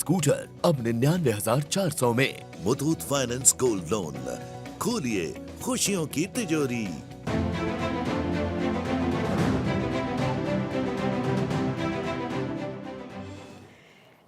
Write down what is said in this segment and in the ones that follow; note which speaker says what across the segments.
Speaker 1: Scooter अब 99,400 में।
Speaker 2: Muthoot finance gold loan, खोलिए खुशियों की तिजोरी।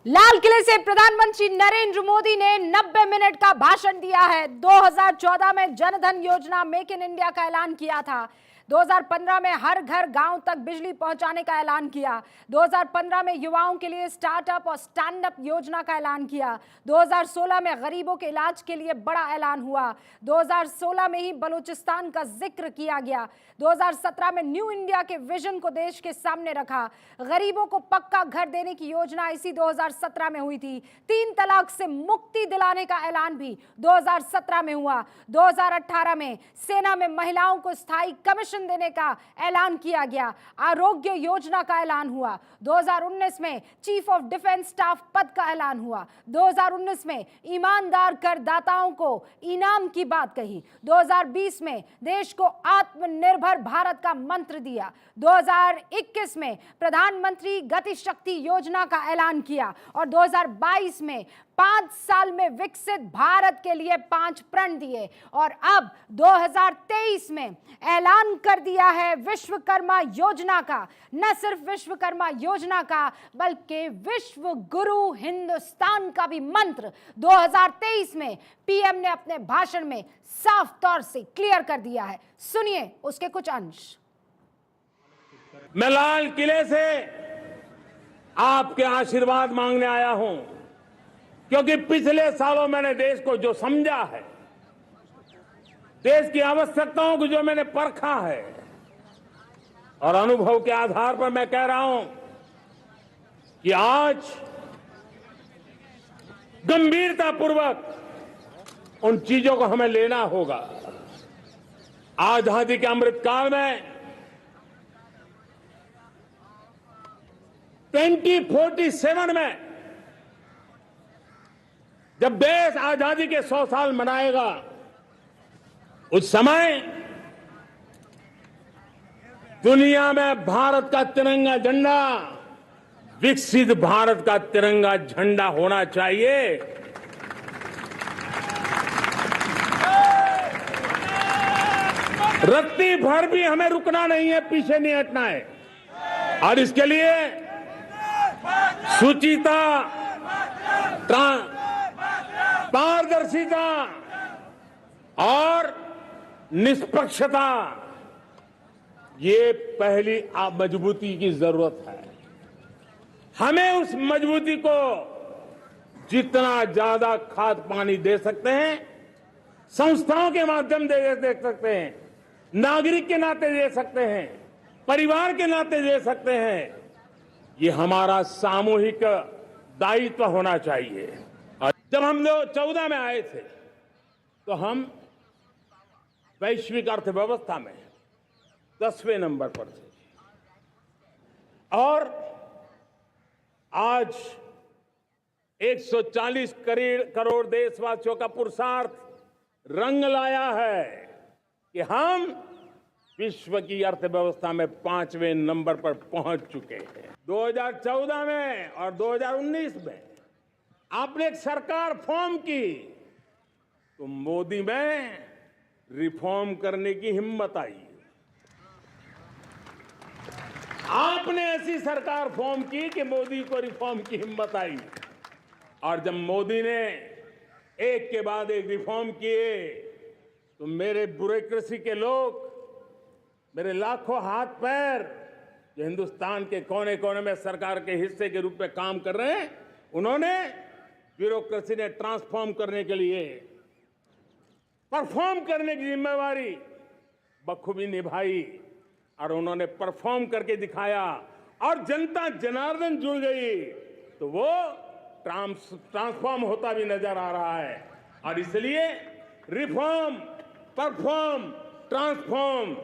Speaker 3: लाल किले से प्रधानमंत्री नरेंद्र मोदी ने 90 मिनट का भाषण दिया है। 2014 में जनधन योजना, मेक इन इंडिया का ऐलान किया था। 2015 में हर घर गांव तक बिजली पहुंचाने का ऐलान किया। 2015 में युवाओं के लिए स्टार्टअप और स्टैंड अप योजना का ऐलान किया। 2016 में गरीबों के इलाज के लिए बड़ा ऐलान हुआ। 2016 में ही बलूचिस्तान का जिक्र किया गया। 2017 में न्यू इंडिया के विजन को देश के सामने रखा। गरीबों को पक्का घर देने की योजना इसी 2017 में हुई थी। 3 तलाक से मुक्ति दिलाने का ऐलान भी 2017 में हुआ। 2018 में सेना में महिलाओं को स्थायी कमीशन देने का ऐलान किया गया। आरोग्य योजना का ऐलान हुआ। 2019 में चीफ ऑफ डिफेंस स्टाफ पद का ऐलान हुआ। 2019 में ईमानदार करदाताओं को इनाम की बात कही। 2020 में देश को आत्मनिर्भर भारत का मंत्र दिया। 2021 में प्रधानमंत्री गति शक्ति योजना का ऐलान किया और 2022 में 5 साल में विकसित भारत के लिए 5 प्रण दिए और अब 2023 में ऐलान कर दिया है विश्वकर्मा योजना का। न सिर्फ विश्वकर्मा योजना का बल्कि विश्व गुरु हिंदुस्तान का भी मंत्र 2023 में पीएम ने अपने भाषण में साफ तौर से क्लियर कर दिया है। सुनिए उसके कुछ अंश।
Speaker 4: मैं लाल किले से आपके आशीर्वाद मांगने आया हूं, क्योंकि पिछले सालों मैंने देश को जो समझा है, देश की आवश्यकताओं को जो मैंने परखा है और अनुभव के आधार पर मैं कह रहा हूं कि आज गंभीरतापूर्वक उन चीजों को हमें लेना होगा। आजादी के अमृतकाल में 2047 में जब देश आजादी के 100 साल मनाएगा, उस समय दुनिया में भारत का तिरंगा झंडा विकसित भारत का तिरंगा झंडा होना चाहिए। रत्ती भर भी हमें रुकना नहीं है, पीछे नहीं हटना है और इसके लिए शुचिता, पारदर्शिता और निष्पक्षता, ये पहली मजबूती की जरूरत है। हमें उस मजबूती को जितना ज्यादा खाद पानी दे सकते हैं, संस्थाओं के माध्यम से दे सकते हैं, नागरिक के नाते दे सकते हैं, परिवार के नाते दे सकते हैं, ये हमारा सामूहिक दायित्व होना चाहिए। और जब हम लोग 14 में आए थे तो हम वैश्विक अर्थव्यवस्था में 10वें नंबर पर थे और आज 140 करोड़ देशवासियों का पुरुषार्थ रंग लाया है कि हम विश्व की अर्थव्यवस्था में 5वें नंबर पर पहुंच चुके हैं। 2014 में और 2019 में आपने एक सरकार फॉर्म की तो मोदी में रिफॉर्म करने की हिम्मत आई। आपने ऐसी सरकार फॉर्म की कि मोदी को रिफॉर्म की हिम्मत आई और जब मोदी ने एक के बाद एक रिफॉर्म किए तो मेरे ब्यूरोक्रेसी के लोग, मेरे लाखों हाथ पैर जो हिंदुस्तान के कोने कोने में सरकार के हिस्से के रूप में काम कर रहे हैं, उन्होंने ब्यूरोक्रेसी ने ट्रांसफॉर्म करने के लिए परफॉर्म करने की जिम्मेवारी बखूबी निभाई और उन्होंने परफॉर्म करके दिखाया और जनता जनार्दन जुड़ गई तो वो ट्रांसफॉर्म होता भी नजर आ रहा है। और इसलिए रिफॉर्म, परफॉर्म, ट्रांसफॉर्म,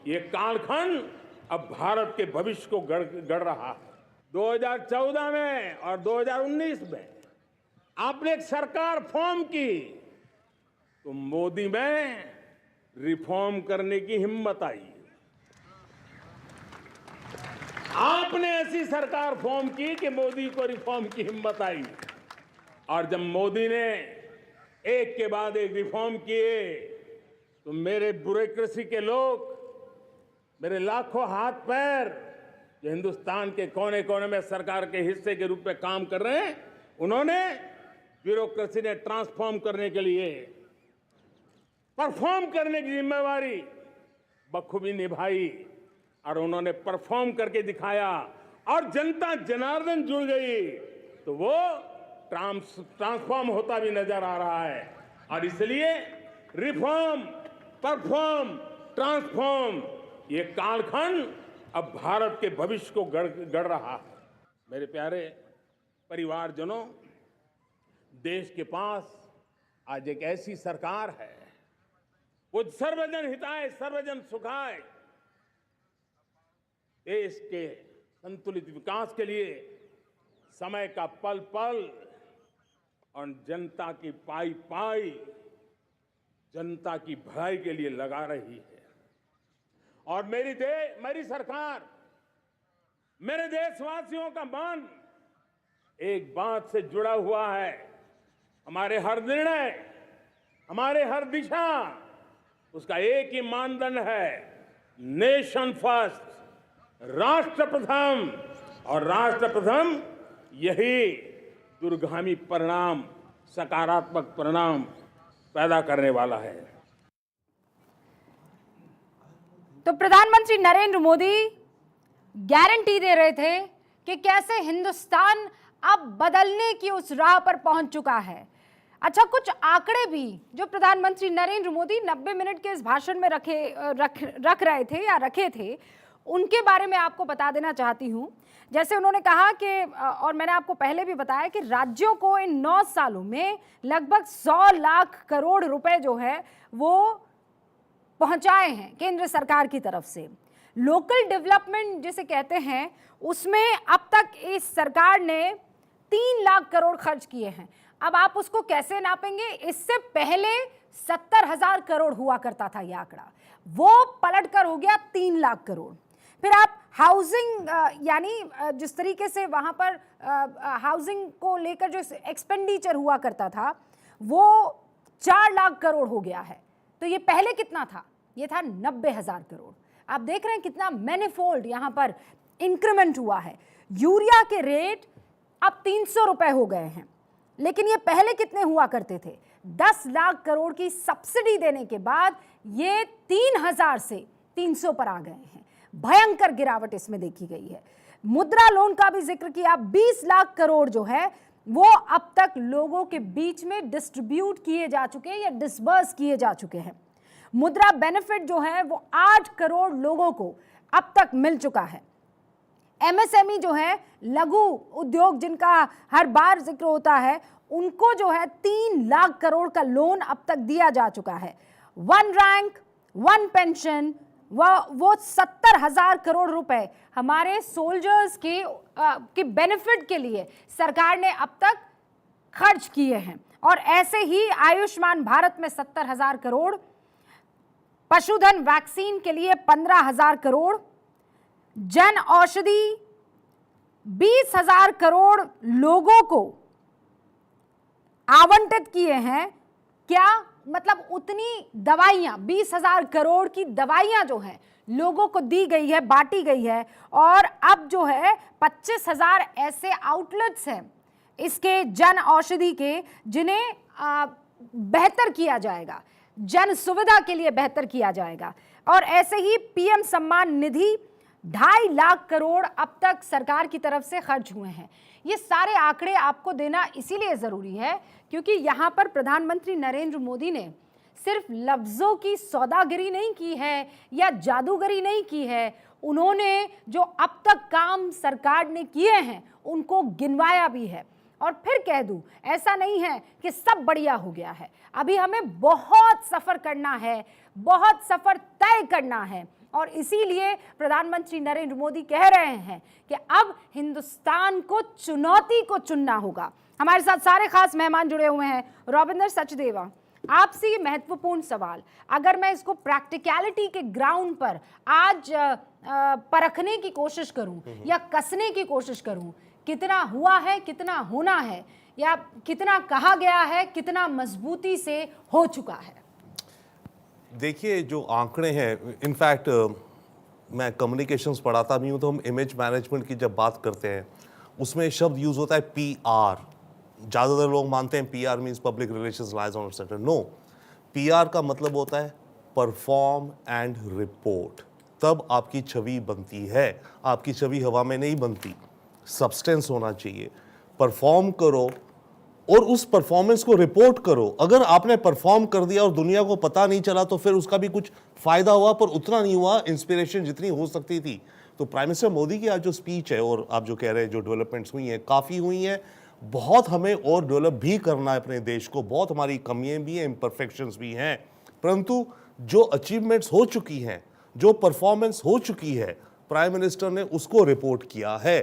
Speaker 4: ये कालखंड अब भारत के भविष्य को गढ़ रहा है। 2014 में और 2019 में आपने एक सरकार फॉर्म की तो मोदी में रिफॉर्म करने की हिम्मत आई। आपने ऐसी सरकार फॉर्म की कि मोदी को रिफॉर्म की हिम्मत आई और जब मोदी ने एक के बाद एक रिफॉर्म किए तो मेरे ब्यूरोक्रेसी के लोग, मेरे लाखों हाथ पैर जो हिंदुस्तान के कोने कोने में सरकार के हिस्से के रूप में काम कर रहे हैं, उन्होंने ब्यूरोक्रेसी ने ट्रांसफॉर्म करने के लिए परफॉर्म करने की जिम्मेवारी बखूबी निभाई और उन्होंने परफॉर्म करके दिखाया और जनता जनार्दन जुड़ गई तो वो ट्रांसफॉर्म होता भी नजर आ रहा है। और इसलिए रिफॉर्म, परफॉर्म, ट्रांसफॉर्म, ये कालखंड अब भारत के भविष्य को गढ़ रहा है। मेरे प्यारे परिवारजनों, देश के पास आज एक ऐसी सरकार है, वो सर्वजन हिताय सर्वजन सुखाय, देश के संतुलित विकास के लिए समय का पल पल और जनता की पाई पाई, जनता की भलाई के लिए लगा रही है। और मेरी सरकार, मेरे देशवासियों का मन एक बात से जुड़ा हुआ है। हमारे हर निर्णय, हमारे हर दिशा, उसका एक ही मानदंड है, नेशन फर्स्ट, राष्ट्र प्रथम। और राष्ट्र प्रथम यही दूरगामी परिणाम, सकारात्मक परिणाम पैदा करने वाला है।
Speaker 3: तो प्रधानमंत्री नरेंद्र मोदी गारंटी दे रहे थे कि कैसे हिंदुस्तान अब बदलने की उस राह पर पहुंच चुका है। अच्छा, कुछ आंकड़े भी जो प्रधानमंत्री नरेंद्र मोदी 90 मिनट के इस भाषण में रख रहे थे या रखे थे, उनके बारे में आपको बता देना चाहती हूं। जैसे उन्होंने कहा कि, और मैंने आपको पहले भी बताया कि राज्यों को इन 9 सालों में लगभग 100 लाख करोड़ रुपए जो है वो पहुंचाए हैं केंद्र सरकार की तरफ से। लोकल डेवलपमेंट जिसे कहते हैं, उसमें अब तक इस सरकार ने 3 लाख करोड़ खर्च किए हैं। अब आप उसको कैसे नापेंगे? इससे पहले 70,000 करोड़ हुआ करता था ये आंकड़ा, वो पलटकर हो गया 3 लाख करोड़। फिर आप हाउसिंग, यानी जिस तरीके से वहां पर हाउसिंग को लेकर जो एक्सपेंडिचर हुआ करता था, वो 4 लाख करोड़ हो गया है। तो ये पहले कितना था? ये था 90,000 करोड़। आप देख रहे हैं कितना मैनीफोल्ड यहां पर इंक्रीमेंट हुआ है। यूरिया के रेट अब 300 रुपए हो गए हैं, लेकिन ये पहले कितने हुआ करते थे? 10 लाख करोड़ की सब्सिडी देने के बाद ये 3,000 से 300 पर आ गए हैं। भयंकर गिरावट इसमें देखी गई है। मुद्रा लोन का भी जिक्र किया, 20 लाख करोड़ जो है वो अब तक लोगों के बीच में डिस्ट्रीब्यूट किए जा चुके हैं या डिसबर्स किए जा चुके हैं। मुद्रा बेनिफिट जो है वो 8 करोड़ लोगों को अब तक मिल चुका है। एमएसएमई जो है, लघु उद्योग जिनका हर बार जिक्र होता है, उनको जो है 3 लाख करोड़ का लोन अब तक दिया जा चुका है। 1 रैंक 1 पेंशन, वो 70,000 करोड़ रुपए हमारे सोल्जर्स के बेनिफिट के लिए सरकार ने अब तक खर्च किए हैं। और ऐसे ही आयुष्मान भारत में 70,000 करोड़, पशुधन वैक्सीन के लिए 15,000 करोड़, जन औषधि 20,000 करोड़ लोगों को आवंटित किए हैं। क्या मतलब? उतनी दवाइयां, 20,000 करोड़ की दवाइयां जो हैं लोगों को दी गई है, बांटी गई है। और अब जो है 25,000 ऐसे आउटलेट्स हैं इसके जन औषधि के, जिन्हें बेहतर किया जाएगा, जन सुविधा के लिए बेहतर किया जाएगा। और ऐसे ही पीएम सम्मान निधि 2.5 लाख करोड़ अब तक सरकार की तरफ से खर्च हुए हैं। ये सारे आंकड़े आपको देना इसीलिए जरूरी है क्योंकि यहाँ पर प्रधानमंत्री नरेंद्र मोदी ने सिर्फ लफ्जों की सौदागरी नहीं की है या जादूगरी नहीं की है, उन्होंने जो अब तक काम सरकार ने किए हैं उनको गिनवाया भी है। और फिर कह दूं, ऐसा नहीं है कि सब बढ़िया हो गया है, अभी हमें बहुत सफर करना है, बहुत सफर तय करना है। और इसीलिए प्रधानमंत्री नरेंद्र मोदी कह रहे हैं कि अब हिंदुस्तान को चुनौती को चुनना होगा। हमारे साथ सारे खास मेहमान जुड़े हुए हैं। रविंदर सचदेवा, आपसे ये महत्वपूर्ण सवाल, अगर मैं इसको प्रैक्टिकलिटी के ग्राउंड पर आज परखने की कोशिश करूं या कसने की कोशिश करूं, कितना हुआ है, कितना होना है, या कितना कहा गया है, कितना मजबूती से हो चुका है?
Speaker 5: देखिए, जो आंकड़े हैं, इनफैक्ट मैं कम्युनिकेशंस पढ़ाता भी हूँ, तो हम इमेज मैनेजमेंट की जब बात करते हैं उसमें शब्द यूज होता है पीआर। ज़्यादातर लोग मानते हैं PR means public relations liaison etcetera. No, PR का मतलब होता है परफॉर्म एंड रिपोर्ट। तब आपकी छवि बनती है। आपकी छवि हवा में नहीं बनती, सब्सटेंस होना चाहिए। परफॉर्म करो और उस परफॉर्मेंस को रिपोर्ट करो। अगर आपने परफॉर्म कर दिया और दुनिया को पता नहीं चला तो फिर उसका भी कुछ फायदा हुआ, पर उतना नहीं हुआ इंस्पिरेशन जितनी हो सकती थी। तो प्राइम मिनिस्टर मोदी की आज जो स्पीच है और आप जो कह रहे हैं जो डेवलपमेंट्स हुई हैं, काफ़ी हुई हैं। बहुत हमें और डेवलप भी करना है अपने देश को। बहुत हमारी कमियां भी हैं, इम्परफेक्शंस भी हैं, परंतु जो अचीवमेंट्स हो चुकी हैं, जो परफॉर्मेंस हो चुकी है, प्राइम मिनिस्टर ने उसको रिपोर्ट किया है।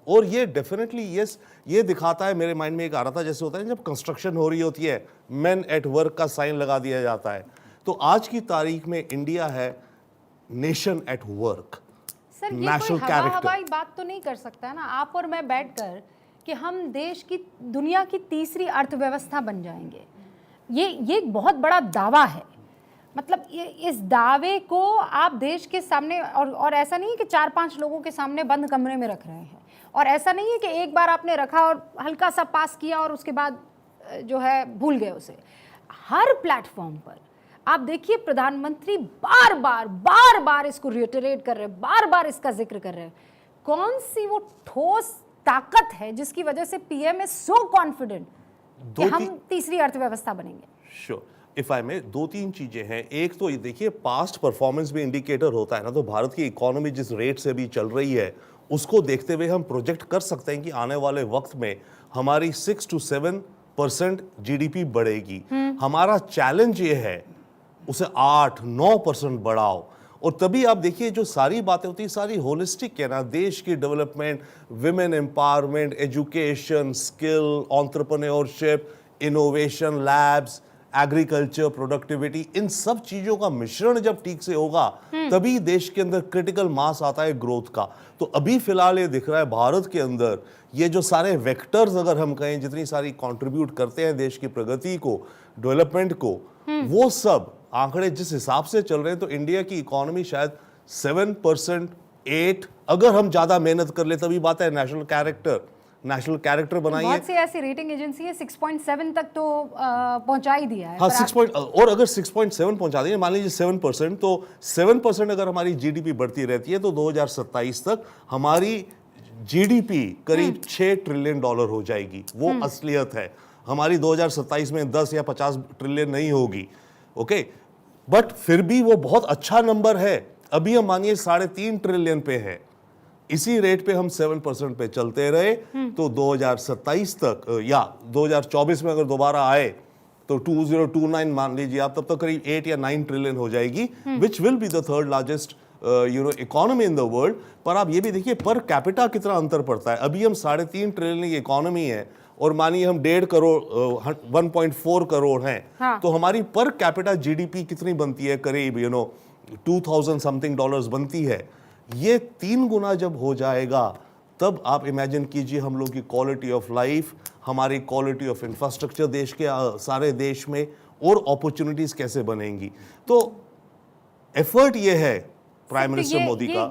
Speaker 5: और ये डेफिनेटली यस, ये दिखाता है, मेरे माइंड में एक आ रहा था, जैसे होता है जब कंस्ट्रक्शन हो रही होती है, मैन एट वर्क का साइन लगा दिया जाता है। तो आज की तारीख में इंडिया है नेशन एट वर्क।
Speaker 3: सर, ये कोई हवाई बात तो नहीं कर सकता है ना आप और मैं बैठकर कि हम देश की, दुनिया की तीसरी अर्थव्यवस्था बन जाएंगे। ये एक बहुत बड़ा दावा है। मतलब ये, इस दावे को आप देश के सामने, और ऐसा नहीं है कि 4-5 लोगों के सामने बंद कमरे में रख रहे हैं, और ऐसा नहीं है कि एक बार आपने रखा और हल्का सा पास किया और उसके बाद जो है भूल गए उसे। हर प्लेटफॉर्म पर आप देखिए प्रधानमंत्री बार बार इसको रिटरेट कर रहे हैं, बार बार इसका जिक्र कर रहे हैं। कौन सी वो ठोस ताकत है जिसकी वजह से पीएम इज सो कॉन्फिडेंट कि हम तीसरी अर्थव्यवस्था बनेंगे?
Speaker 5: श्योर, इफ आई में 2-3 चीजें हैं। एक तो ये देखिए, पास्ट परफॉर्मेंस भी इंडिकेटर होता है ना। तो भारत की इकोनॉमी जिस रेट से भी चल रही है उसको देखते हुए हम प्रोजेक्ट कर सकते हैं कि आने वाले वक्त में हमारी 6 to 7% जीडीपी बढ़ेगी। हमारा चैलेंज ये है उसे 8-9% बढ़ाओ। और तभी आप देखिए जो सारी बातें होती है सारी होलिस्टिक है ना। देश की development, women empowerment, education, skill, entrepreneurship, innovation, labs, agriculture, productivity, इन सब चीजों का मिश्रण जब ठीक से होगा तभी देश के अंदर क्रिटिकल मास आता है ग्रोथ का। तो अभी फिलहाल ये दिख रहा है भारत के अंदर ये जो सारे वेक्टर्स, अगर हम कहें, जितनी सारी कंट्रीब्यूट करते हैं देश की प्रगति को, डेवलपमेंट को, वो सब आंकड़े जिस हिसाब से चल रहे हैं तो इंडिया की इकोनॉमी शायद 7%, 8, अगर हम ज्यादा मेहनत कर ले तभी बात है। नेशनल कैरेक्टर बनाइए।
Speaker 3: बहुत सी ऐसी रेटिंग एजेंसी है 6.7 तक तो पहुंचा ही दिया है।
Speaker 5: हाँ, 6 और अगर 6.7 पहुंचा देंगे, मान लीजिए 7%, तो 7% अगर हमारी जीडीपी बढ़ती रहती है तो 2027 तक हमारी जीडीपी करीब $6 ट्रिलियन हो जाएगी। वो असलियत है। हमारी 2027 में 10 या 50 ट्रिलियन नहीं होगी, ओके, बट फिर भी वो बहुत अच्छा नंबर है। अभी हम मानिए 3.5 ट्रिलियन पे है। इसी रेट पे हम 7% पे चलते रहे तो 2027 तक या 2024 में अगर दोबारा आए तो 2029 मान लीजिए आप, तब तक करीब 8 या 9 ट्रिलियन हो जाएगी, which will be the third largest economy in the world. पर आप ये भी देखिए पर कैपिटा कितना अंतर पड़ता है। अभी हम 3.5 ट्रिलियन की इकोनॉमी है और मानिए हम 1.5 करोड़ 1.4 करोड़ हैं। हाँ। तो हमारी पर कैपिटा जीडीपी कितनी बनती है? करीब 2000 समथिंग डॉलर्स बनती है। ये 3 गुना जब हो जाएगा तब आप इमेजिन कीजिए हम लोग की क्वालिटी ऑफ लाइफ, हमारी क्वालिटी ऑफ इंफ्रास्ट्रक्चर देश के सारे देश में और अपॉर्चुनिटीज कैसे बनेंगी। तो एफर्ट ये है प्राइम मिनिस्टर मोदी का।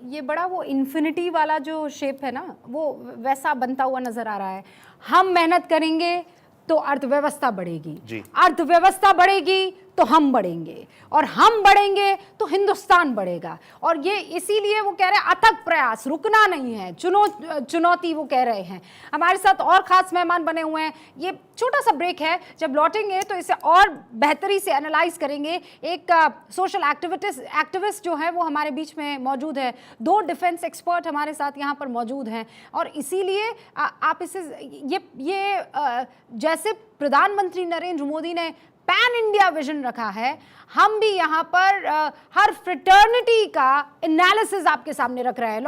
Speaker 3: ये बड़ा वो इन्फिनिटी वाला जो शेप है ना, वो वैसा बनता हुआ नजर आ रहा है। हम मेहनत करेंगे तो अर्थव्यवस्था बढ़ेगी, अर्थव्यवस्था बढ़ेगी तो हम बढ़ेंगे, और हम बढ़ेंगे तो हिंदुस्तान बढ़ेगा। और ये इसीलिए वो कह रहे हैं अथक प्रयास, रुकना नहीं है, चुनौती वो कह रहे हैं। हमारे साथ और खास मेहमान बने हुए हैं। ये छोटा सा ब्रेक है, जब लौटेंगे तो इसे और बेहतरी से एनालाइज करेंगे। एक सोशल एक्टिविस्ट जो है वो हमारे बीच में मौजूद है, 2 डिफेंस एक्सपर्ट हमारे साथ यहाँ पर मौजूद हैं। और इसीलिए आप इसे ये जैसे प्रधानमंत्री नरेंद्र मोदी ने पैन इंडिया विजन रखा है, हम भी यहाँ पर हर फ्रेटर्निटी का एनालिसिस आपके सामने रख रहे हैं।